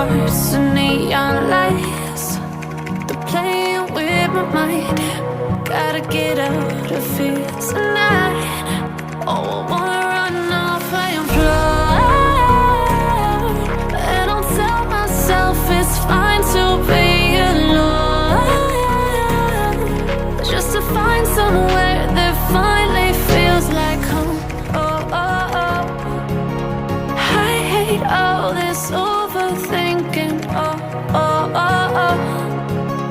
hearts and neon lights. They're playing with my mind. Gotta get out of here tonight. Oh, I wanna run off and fly. And I'll tell myself it's fine to be alone, just to find somewhere that finally feels like home. Oh, oh, oh. I hate all this overthinking. Oh, oh, oh, oh.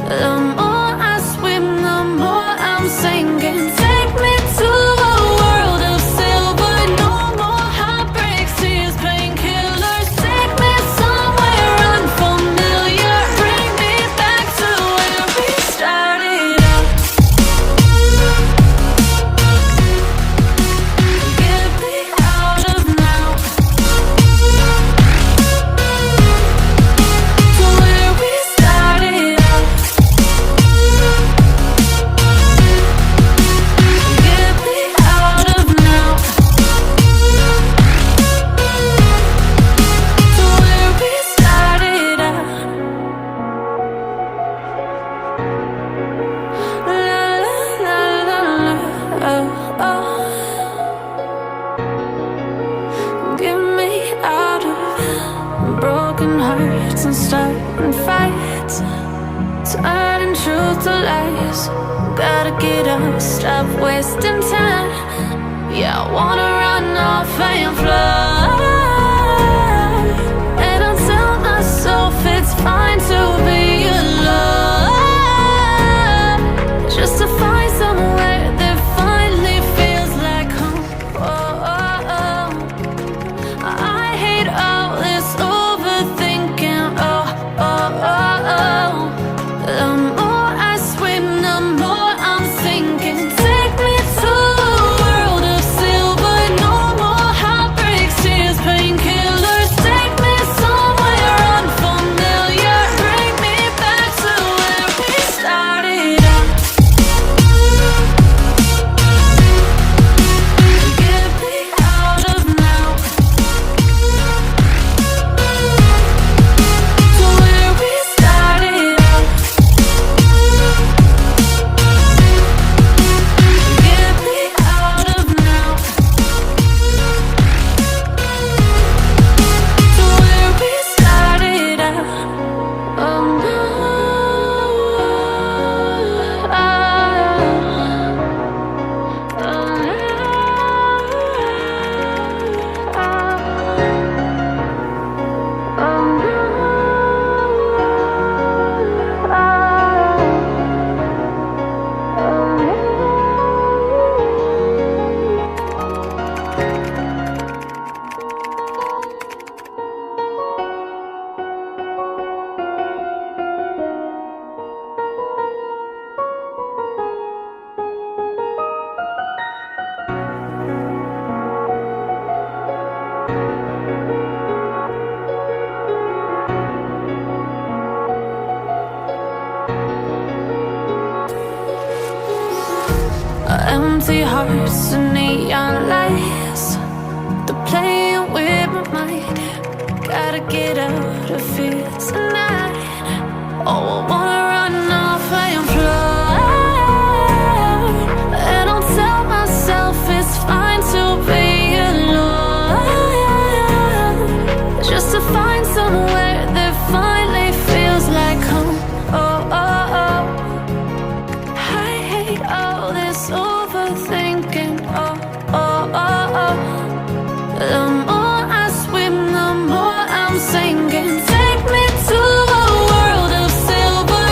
The more I swim, the more I'm sinking. Take me to a world of silver. No more heartbreaks, tears, painkillers. Take me somewhere unfamiliar. Bring me back to where we started out. Get me out of now. To where we started out. Get me out of now. To where we started out. La la la la la. Oh, oh. Get me out of broken hearts and starting fights, turning truth to lies. Gotta get up, stop wasting time. Yeah, I wanna run off and fly. And I'll tell myself it's fine to be alone, just to find somewhere that finally feels like home. Oh, oh, oh. I hate all this overthinking. Oh, oh, oh, oh. The more I swim, the more I'm sinking. Take me to a world of silver. No more heartbreaks, tears, painkillers. Take me somewhere unfamiliar. Bring me back to where we started out. Get me out of now. To where we started out. Get me out of now. To where we started out. Oh no. Empty hearts and neon lights. They're playing with my mind. Gotta get out of here tonight. Oh, I wanna run off and fly. And I'll tell myself it's fine to be alone, just to find somewhere that finally feels like home. Oh, oh, oh. I hate all this overthinking. Oh, oh, oh, oh. The more I swim, the more I'm sinking. Take me to a world of silver.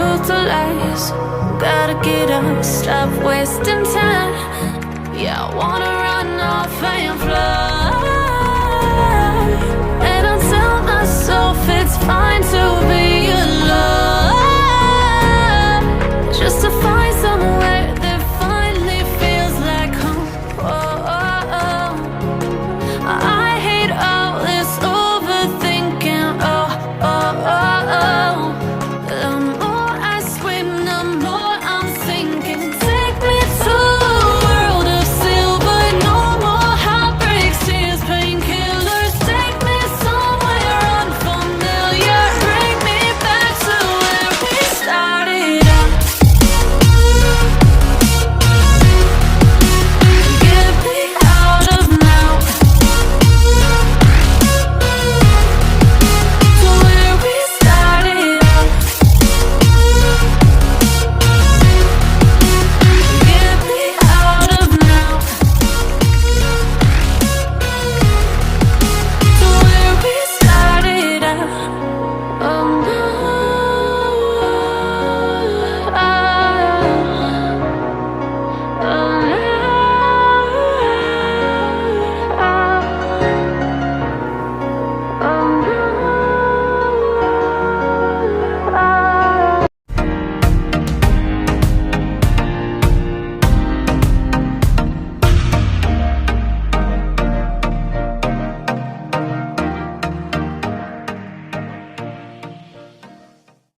truth to lies. Gotta get up, stop wasting time. Yeah, I wanna run off and fly.